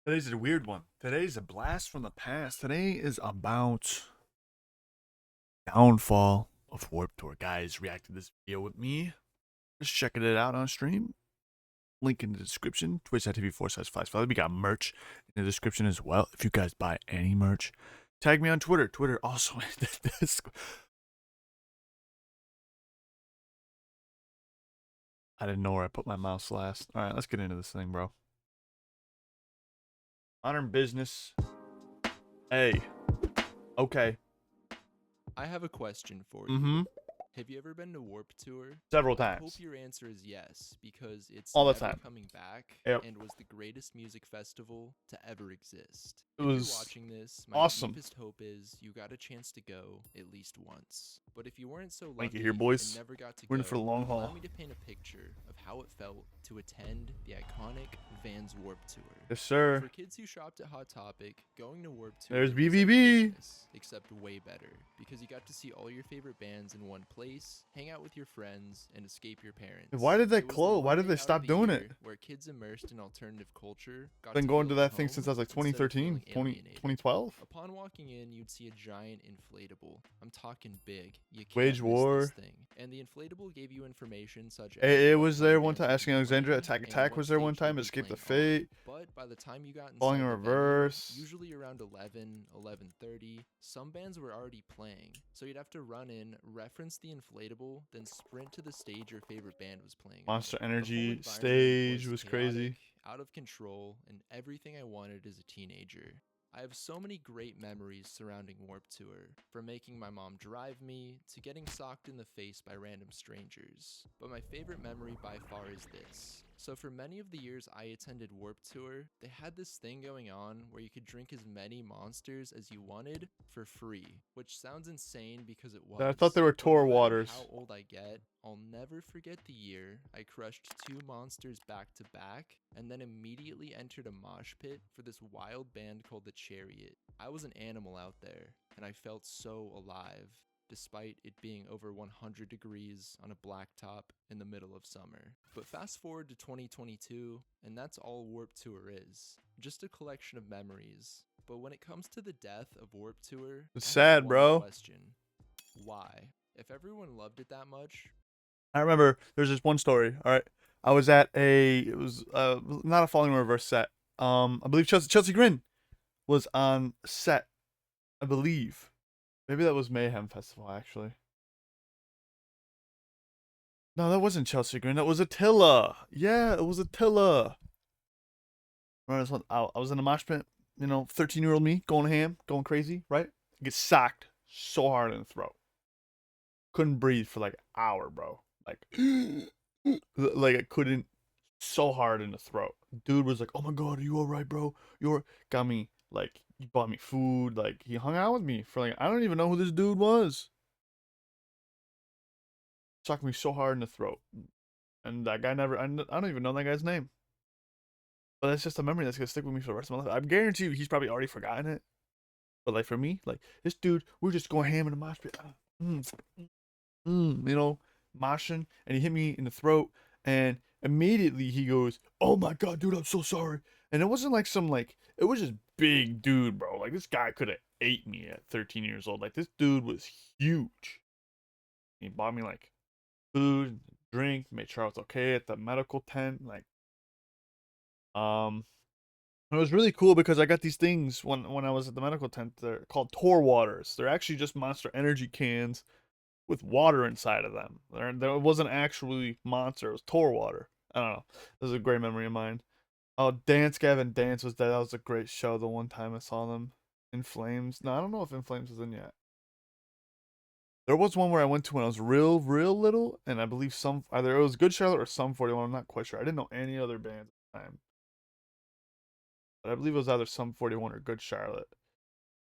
Today's a weird one. Today's a blast from the past. Today is about downfall of Warp Tour. Guys, react to this video with me. Just checking it out on stream. Link in the description. Twitch.tv/5. We got merch in the description as well. If you guys buy any merch, tag me on Twitter. Twitter also. I didn't know where I put my mouse last. All right, let's get into this thing, bro. Modern business. Hey. Okay. I have a question for you. Mm-hmm. Have you ever been to Warp Tour? Several I hope times. your answer is yes, because it's All the never time. coming back Yep. and was the greatest music festival to ever exist. It If was you're watching this, my awesome. deepest hope is you got a chance to go at least once. But if you weren't so Thank lucky you here, boys. and never got to We're go, in for the long allow haul. me to paint a picture of how it felt to attend the iconic Vans Warp Tour. Yes, sir. For kids who shopped at Hot Topic, going to Warp Tour There's was like BBB. Christmas, except way better, because you got to see all your favorite bands in one place, hang out with your friends, and escape your parents. Why did they It was the close? Why one did day they out of stop the doing year it? where kids immersed in alternative culture got Been to going feel to at that thing home since I was like instead of 2013, feeling alienated. 2012. Upon walking in, you'd see a giant inflatable. I'm talking big. You can't Wage miss War. this thing. And the inflatable gave you information such as It what was kind there of one bands time. would Asking be Alexandria. playing Attack and Attack what was there one stage they'd time. be Escape the playing on. Fate. But by the time you got Falling inside in the venue, Reverse. usually around 11, 11:30, some bands were already playing. So you'd have to run in, reference the inflatable, then sprint to the stage your favorite band was playing on. Monster The whole Energy environment stage was chaotic, crazy. out of control, and everything I wanted as a teenager. I have so many great memories surrounding Warp Tour, from making my mom drive me to getting socked in the face by random strangers. But my favorite memory by far is this. So for many of the years I attended Warp Tour, they had this thing going on where you could drink as many monsters as you wanted for free, which sounds insane because it was. I thought they were But Tor no matter waters. how old I get, I'll never forget the year I crushed 2 monsters back to back and then immediately entered a mosh pit for this wild band called the Chariot. I was an animal out there, and I felt so alive, despite it being over 100 degrees on a blacktop in the middle of summer. But fast forward to 2022, and that's all Warp Tour is. Just a collection of memories. But when it comes to the death of Warp Tour, It's I have sad, one bro. question. Why? If everyone loved it that much, I remember there's this one story. All right, I was at it was not a Falling in Reverse set. I believe Chelsea Grin was on set. I believe. Maybe that was Mayhem Festival actually. No, that wasn't Chelsea Grin. That was Attila. Yeah, it was Attila. Remember this one? I was in a mosh pit. 13-year-old me going ham, going crazy, right? Get socked so hard in the throat. Couldn't breathe for like an hour, bro. Like, like I couldn't. So hard in the throat. Dude was like, "Oh my god, are you alright, bro? You're got me like he bought me food. Like he hung out with me for like I don't even know who this dude was. Sucked me so hard in the throat, and that guy never. I don't even know that guy's name. But that's just a memory that's gonna stick with me for the rest of my life. I guarantee you, he's probably already forgotten it. But like for me, like this dude, we're just going ham in the mosh pit. Moshing, and he hit me in the throat, and immediately he goes, "Oh my god, dude, I'm so sorry." And it wasn't like it was just big dude, bro. Like this guy could have ate me at 13 years old. Like this dude was huge. He bought me like food, drink, made sure I was okay at the medical tent. Like, it was really cool because I got these things when I was at the medical tent. They're called Tor waters. They're actually just Monster Energy cans with water inside of them. There wasn't actually monster. It was Tor water. I don't know. This is a great memory of mine. Oh, Dance Gavin Dance was there. That was a great show. The one time I saw them. In Flames. No, I don't know if In Flames is in yet. There was one where I went to when I was real little, and I believe either it was Good Charlotte or Sum 41. I'm not quite sure. I didn't know any other bands at the time, but I believe it was either Sum 41 or Good Charlotte.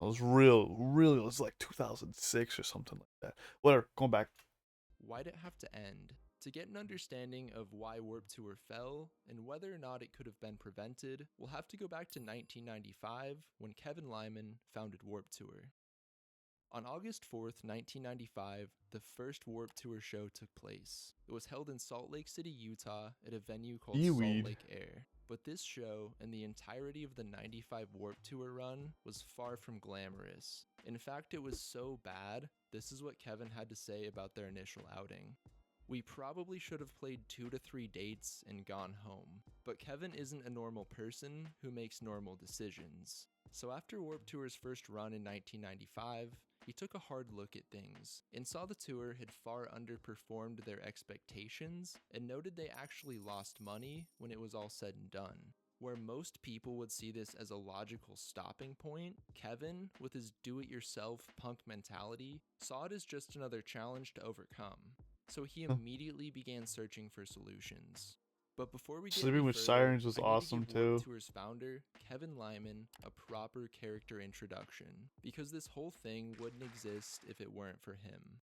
It was it was like 2006 or something like that. Whatever. Going back. why'd it have to end? To get an understanding of why Warp Tour fell and whether or not it could have been prevented, we'll have to go back to 1995 when Kevin Lyman founded Warp Tour. On August 4th, 1995, the first Warp Tour show took place. It was held in Salt Lake City, Utah, at a venue called Seaweed. Salt Lake Air. But this show and the entirety of the 95 Warped Tour run was far from glamorous. In fact, it was so bad, this is what Kevin had to say about their initial outing. "We probably should have played 2 to 3 dates and gone home, but Kevin isn't a normal person who makes normal decisions. So after Warped Tour's first run in 1995, he took a hard look at things and saw the tour had far underperformed their expectations and noted they actually lost money when it was all said and done. Where most people would see this as a logical stopping point, Kevin, with his do-it-yourself punk mentality, saw it as just another challenge to overcome. So he immediately began searching for solutions. But before we get any Sleeping with further, Sirens was I need to awesome give Warped too. Tour's founder, Kevin Lyman, a proper character introduction, because this whole thing wouldn't exist if it weren't for him.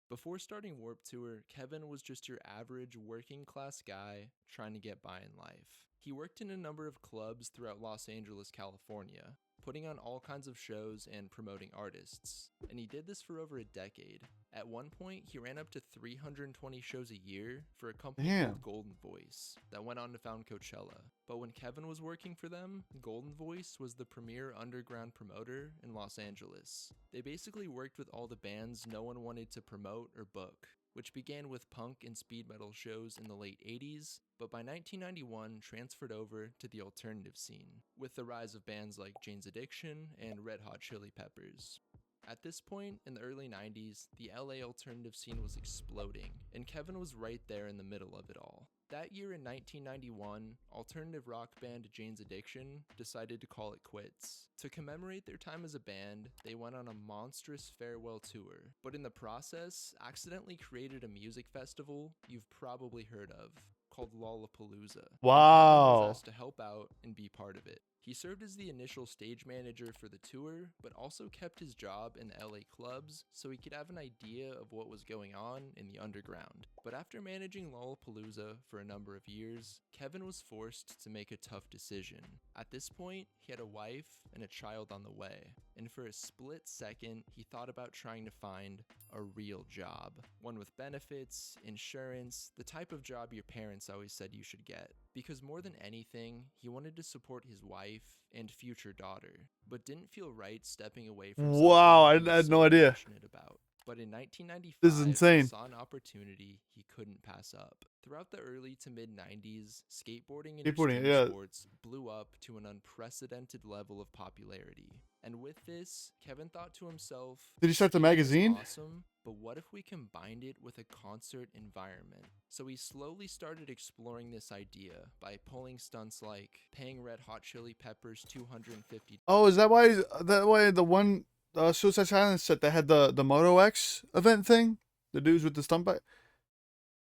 Before starting Warped Tour, Kevin was just your average working class guy trying to get by in life. He worked in a number of clubs throughout Los Angeles, California, putting on all kinds of shows and promoting artists, and he did this for over a decade. At one point, he ran up to 320 shows a year for a company Damn. called Golden Voice that went on to found Coachella. But when Kevin was working for them, Golden Voice was the premier underground promoter in Los Angeles. They basically worked with all the bands no one wanted to promote or book, which began with punk and speed metal shows in the late 80s, but by 1991 transferred over to the alternative scene, with the rise of bands like Jane's Addiction and Red Hot Chili Peppers. At this point, in the early 90s, the LA alternative scene was exploding, and Kevin was right there in the middle of it all. That year in 1991, alternative rock band Jane's Addiction decided to call it quits. To commemorate their time as a band, they went on a monstrous farewell tour, but in the process, accidentally created a music festival you've probably heard of, called Lollapalooza. Kevin was Wow. asked to help out and be part of it. He served as the initial stage manager for the tour, but also kept his job in the LA clubs so he could have an idea of what was going on in the underground. But after managing Lollapalooza for a number of years, Kevin was forced to make a tough decision. At this point, he had a wife and a child on the way, and for a split second, he thought about trying to find a real job. One with benefits, insurance, the type of job your parents always said you should get. Because more than anything, he wanted to support his wife and future daughter, but didn't feel right stepping away from Wow, I something he was had no so idea. passionate about. But in This is 1995, he insane. saw an opportunity he couldn't pass up. Throughout the early to mid 90s, skateboarding and Skateboarding, extreme yeah. sports blew up to an unprecedented level of popularity. And with this, Kevin thought to himself, Did he start the "Skating is magazine? awesome, but what if we combined it with a concert environment?" So he slowly started exploring this idea by pulling stunts like paying Red Hot Chili Peppers $250 Oh, is that why the one Suicide Silence set that had the Moto X event thing? The dudes with the stunt bike?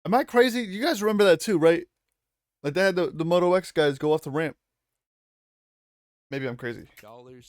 Am I crazy? You guys remember that too, right? Like they had the Moto X guys go off the ramp. Maybe I'm crazy. to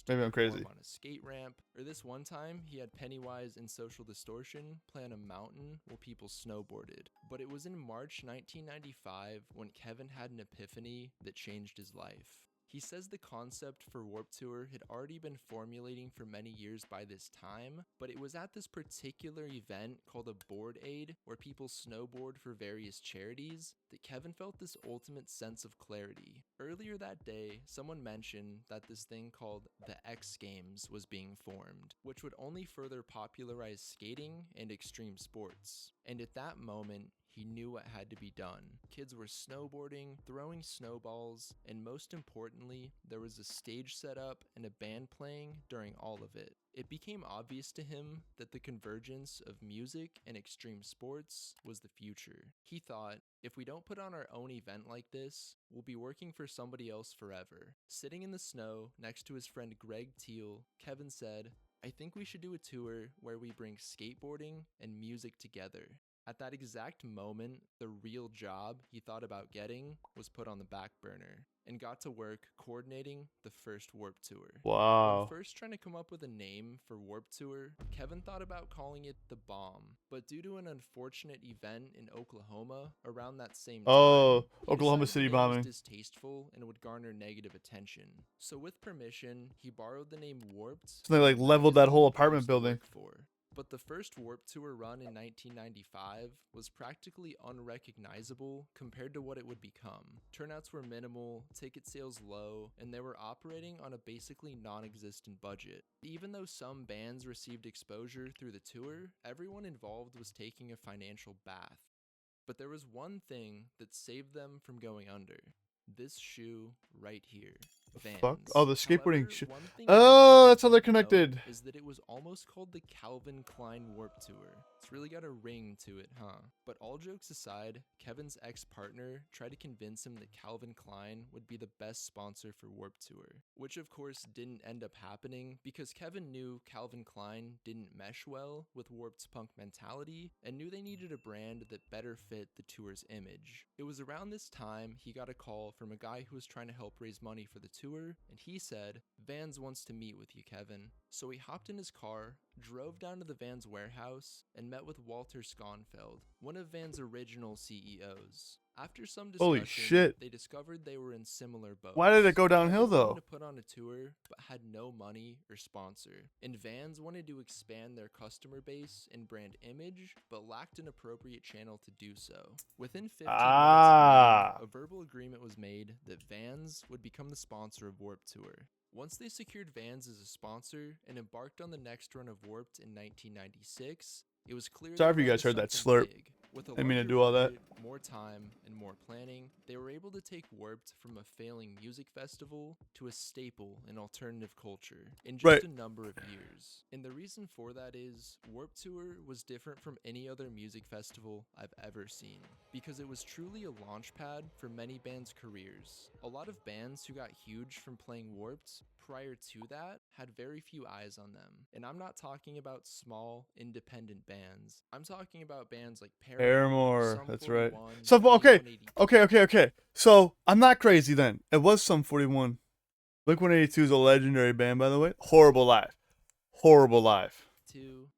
Maybe I'm perform crazy. on a skate ramp. Or this one time, he had Pennywise and Social Distortion play on a mountain while people snowboarded. But it was in March 1995 when Kevin had an epiphany that changed his life. He says the concept for Warped Tour had already been formulating for many years by this time, but it was at this particular event called a Board Aid, where people snowboard for various charities, that Kevin felt this ultimate sense of clarity. Earlier that day, someone mentioned that this thing called the X Games was being formed, which would only further popularize skating and extreme sports. And at that moment, he knew what had to be done. Kids were snowboarding, throwing snowballs, and most importantly, there was a stage set up and a band playing during all of it. It became obvious to him that the convergence of music and extreme sports was the future. He thought, if we don't put on our own event like this, we'll be working for somebody else forever. Sitting in the snow next to his friend Greg Teal, Kevin said, "I think we should do a tour where we bring skateboarding and music together." At that exact moment, the real job he thought about getting was put on the back burner, and got to work coordinating the first Warped Tour. When Wow. first trying to come up with a name for Warped Tour, Kevin thought about calling it The Bomb, but due to an unfortunate event in Oklahoma around that same time, Oh, he Oklahoma decided City the name was bombing. distasteful and would garner negative attention. So with permission, he borrowed the name Warped So they like from the leveled that magazine whole he used apartment to building. work for. But the first Warped Tour run in 1995 was practically unrecognizable compared to what it would become. Turnouts were minimal, ticket sales low, and they were operating on a basically non-existent budget. Even though some bands received exposure through the tour, everyone involved was taking a financial bath. But there was one thing that saved them from going under. This shoe right here. Fuck. Oh, Vans. the skateboarding However, shit. one thing most Oh, people that's how they're don't know connected. is that it was almost called the Calvin Klein Warped Tour. It's really got a ring to it, huh? But all jokes aside, Kevin's ex-partner tried to convince him that Calvin Klein would be the best sponsor for Warped Tour, which of course didn't end up happening because Kevin knew Calvin Klein didn't mesh well with Warped's punk mentality and knew they needed a brand that better fit the tour's image. It was around this time he got a call from a guy who was trying to help raise money for the tour, and he said, "Vans wants to meet with you, Kevin." So he hopped in his car, drove down to the Vans warehouse, and met with Walter Skonfeld, one of Vans' original CEOs. After some Holy discussion, shit. they discovered they were in similar boats. Why did it go Kevin downhill, wanted though? to put on a tour, but had no money or sponsor. And Vans wanted to expand their customer base and brand image, but lacked an appropriate channel to do so. Within 15 minutes of meeting, a verbal agreement was made that Vans would become the sponsor of Warped Tour. Once they secured Vans as a sponsor and embarked on the next run of Warped in 1996, it was clear Sorry they if you were guys onto heard that something slurp. big. With a I mean to larger do all that. budget, more time, and more planning, they were able to take Warped from a failing music festival to a staple in alternative culture in just Right. a number of years. And the reason for that is, Warped Tour was different from any other music festival I've ever seen, because it was truly a launchpad for many bands' careers. A lot of bands who got huge from playing Warped prior to that had very few eyes on them. And I'm not talking about small, independent bands. I'm talking about bands like Paramore. Sum That's right. 41, So, okay. Blink-182. Okay. So, I'm not crazy then. It was Sum 41. Blink-182 is a legendary band, by the way. Horrible live.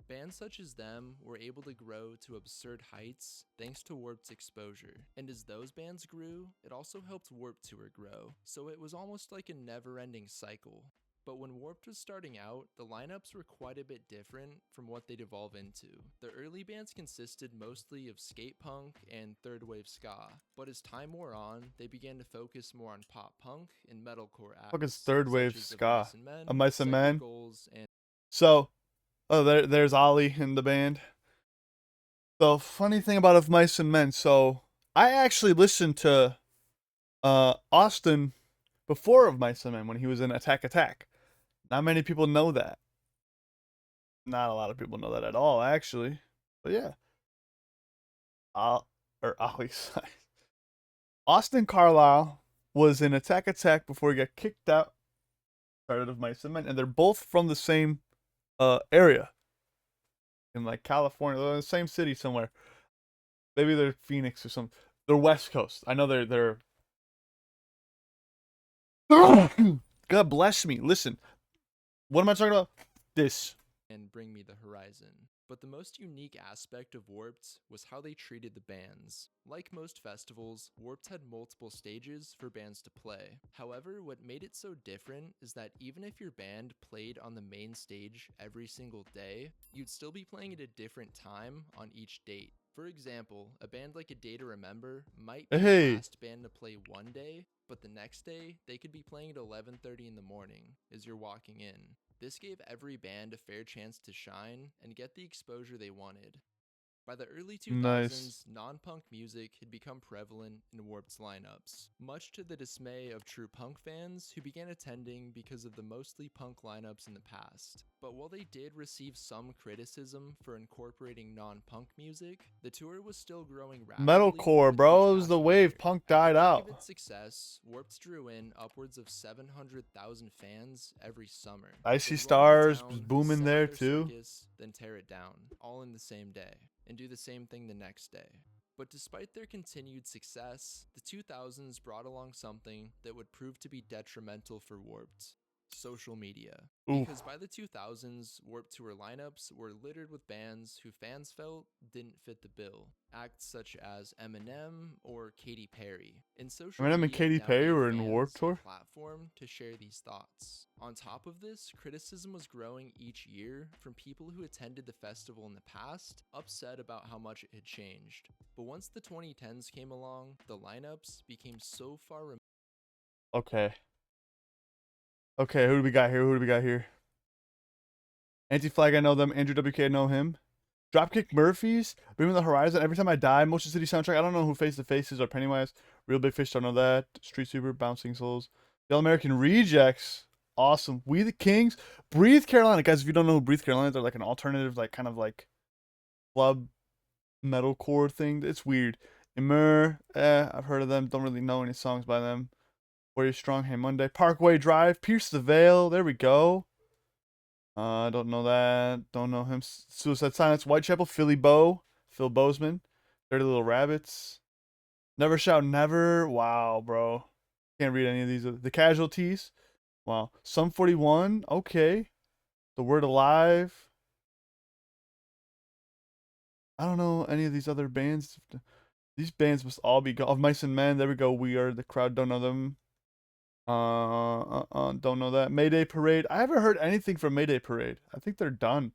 Bands such as them were able to grow to absurd heights thanks to Warped's exposure. And as those bands grew, it also helped Warped Tour grow. So it was almost like a never-ending cycle. But when Warped was starting out, the lineups were quite a bit different from what they'd evolve into. The early bands consisted mostly of skate punk and third wave ska, but as time wore on, they began to focus more on pop punk and metalcore acts. Fucking third wave such as ska. Men, A Mice and Men. Goals, and So, there's Ollie in the band. The funny thing about Of Mice and Men, so I actually listened to Austin before Of Mice and Men when he was in Attack Attack. Not many people know that. Not a lot of people know that at all, actually. But yeah. Ollie Austin Carlisle was in Attack Attack before he got kicked out. Started Of Mice and Men, and they're both from the same area in like California. They're in the same city somewhere. Maybe they're Phoenix or something. They're West Coast. I know they're. God bless me. Listen, what am I talking about? This. and Bring Me the Horizon. But the most unique aspect of Warped was how they treated the bands. Like most festivals, Warped had multiple stages for bands to play. However, what made it so different is that even if your band played on the main stage every single day, you'd still be playing at a different time on each date. For example, a band like A Day to Remember might be the last band to play one day, but the next day, they could be playing at 11:30 in the morning as you're walking in. This gave every band a fair chance to shine and get the exposure they wanted. By the early 2000s, non-punk music had become prevalent in Warped's lineups, much to the dismay of true punk fans who began attending because of the mostly punk lineups in the past. But while they did receive some criticism for incorporating non-punk music, the tour was still growing rapidly. Metalcore, bro. It was the wave. Punk died out. At the peak of its success, Warped drew in upwards of 700,000 fans every summer. Icy Stars was booming there too. Circus, then tear it down, all in the same day, and do the same thing the next day. But despite their continued success, the 2000s brought along something that would prove to be detrimental for Warped: social media. Ooh. Because by the 2000s, Warped Tour lineups were littered with bands who fans felt didn't fit the bill. Acts such as Eminem or Katy Perry. And social Eminem and media Katy now Perry gave were in Warped fans a Tour. platform to share these thoughts. On top of this, criticism was growing each year from people who attended the festival in the past, upset about how much it had changed. But once the 2010s came along, the lineups became so far removed. Okay. Okay, who do we got here? Who do we got here? Anti-Flag, I know them. Andrew WK, I know him. Dropkick Murphys, Bring Me the Horizon, Every Time I Die, Motion City Soundtrack. I don't know who Face to Faces or Pennywise. Real Big Fish, don't know that. Street Super, Bouncing Souls. The All American Rejects, awesome. We the Kings, Breathe Carolina. Guys, if you don't know who Breathe Carolina is, they're like an alternative, like kind of like club metalcore thing. It's weird. Emer, I've heard of them. Don't really know any songs by them. Warrior Strong, Hey Monday. Parkway Drive, Pierce the Veil. There we go. Don't know that. Don't know him. Suicide Silence, Whitechapel, Philly Bow, Phil Bozeman, Dirty Little Rabbits, Never Shout Never. Wow, bro. Can't read any of these. The Casualties. Wow. Sum 41. Okay. The Word Alive. I don't know any of these other bands. These bands must all be Of Mice and Men. There we go. We Are the Crowd. Don't know them. Don't know that. Mayday Parade. I haven't heard anything from Mayday Parade. I think they're done.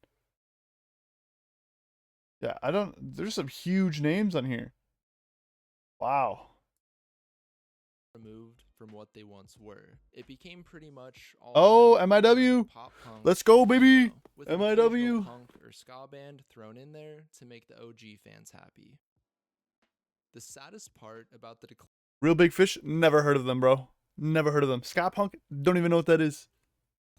Yeah, I don't. There's some huge names on here. Wow. Removed from what they once were. It became pretty much all Oh, metalcore, MIW. pop punk, Let's go, and baby. emo, with an occasional MIW. punk or ska band thrown in there to make the OG fans happy. The saddest part about the Real Big Fish. Never heard of them, bro. Never heard of them. Ska Punk. Don't even know what that is.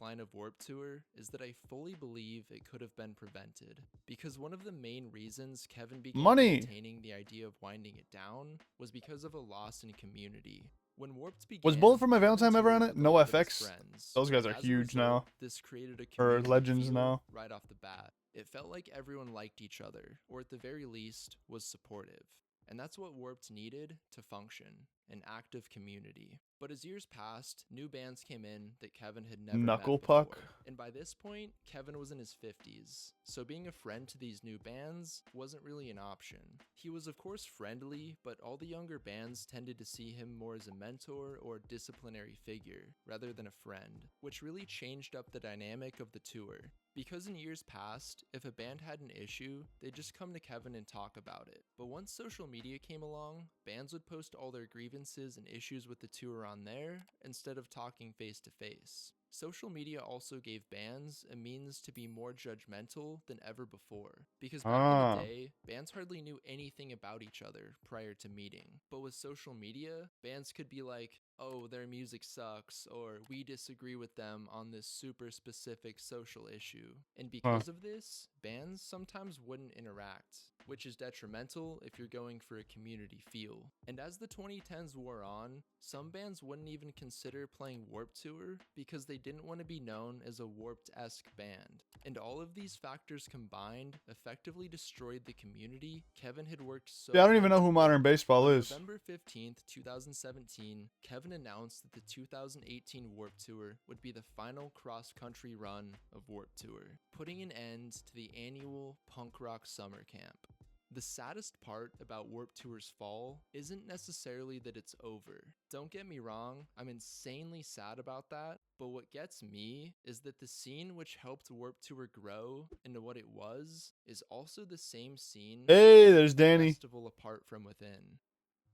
decline of Warped Tour is that I fully believe it could have been prevented. Because one of the main reasons Kevin began Money. entertaining the idea of winding it down was because of a loss in community. When Warped began, Was Bullet for My Kevin Valentine ever on toured it? with a No lot of his FX. friends, Those guys and are as a huge result, now. this created a Or community legends feel now. right off the bat. It felt like everyone liked each other, or at the very least, was supportive. And that's what Warped needed to function, an active community. But as years passed, new bands came in that Kevin had never Knuckle met before. Puck. And by this point, Kevin was in his 50s, so being a friend to these new bands wasn't really an option. He was of course friendly, but all the younger bands tended to see him more as a mentor or disciplinary figure, rather than a friend, which really changed up the dynamic of the tour. Because in years past, if a band had an issue, they'd just come to Kevin and talk about it. But once social media came along, bands would post all their grievances and issues with the tour on there instead of talking face to face. Social media also gave bands a means to be more judgmental than ever before, because back in the day, bands hardly knew anything about each other prior to meeting. But with social media, bands could be like, oh, their music sucks, or we disagree with them on this super specific social issue. And because of this, bands sometimes wouldn't interact, which is detrimental if you're going for a community feel. And as the 2010s wore on, some bands wouldn't even consider playing Warped Tour because they didn't want to be known as a Warped-esque band. And all of these factors combined effectively destroyed the community Kevin had worked so hard. Yeah, I don't even know to who build. Modern Baseball On is. November 15th, 2017, Kevin announced that the 2018 Warped Tour would be the final cross-country run of Warped Tour, putting an end to the annual punk rock summer camp. The saddest part about Warped Tour's fall isn't necessarily that it's over. Don't get me wrong, I'm insanely sad about that, but what gets me is that the scene which helped Warped Tour grow into what it was is also the same scene Hey, that there's kept the Danny. festival apart from within.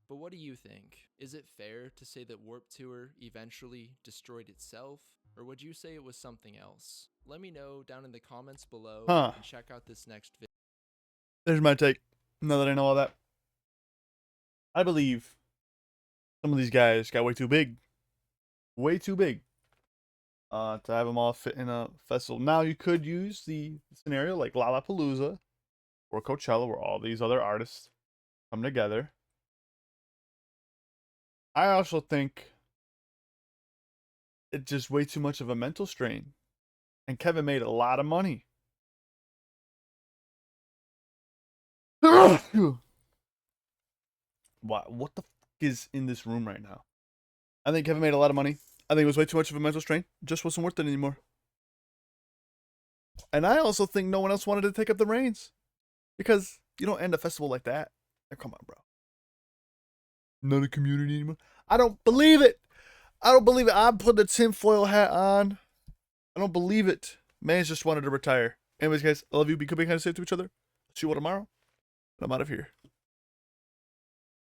But what do you think? Is it fair to say that Warped Tour eventually destroyed itself? Or would you say it was something else? Let me know down in the comments below and check out this next video. There's my take. Now that I know all that. I believe some of these guys got way too big. Way too big. To have them all fit in a festival. Now you could use the scenario like Lollapalooza or Coachella where all these other artists come together. I also think it's just way too much of a mental strain. And Kevin made a lot of money. What the fuck is in this room right now? I think Kevin made a lot of money. I think it was way too much of a mental strain. It just wasn't worth it anymore. And I also think no one else wanted to take up the reins. Because you don't end a festival like that. Come on, bro. Not a community anymore. I don't believe it. I don't believe it. I put the tinfoil hat on. I don't believe it. Man's just wanted to retire. Anyways, guys, I love you. Be good, be kind of safe to each other. See you all tomorrow. I'm out of here.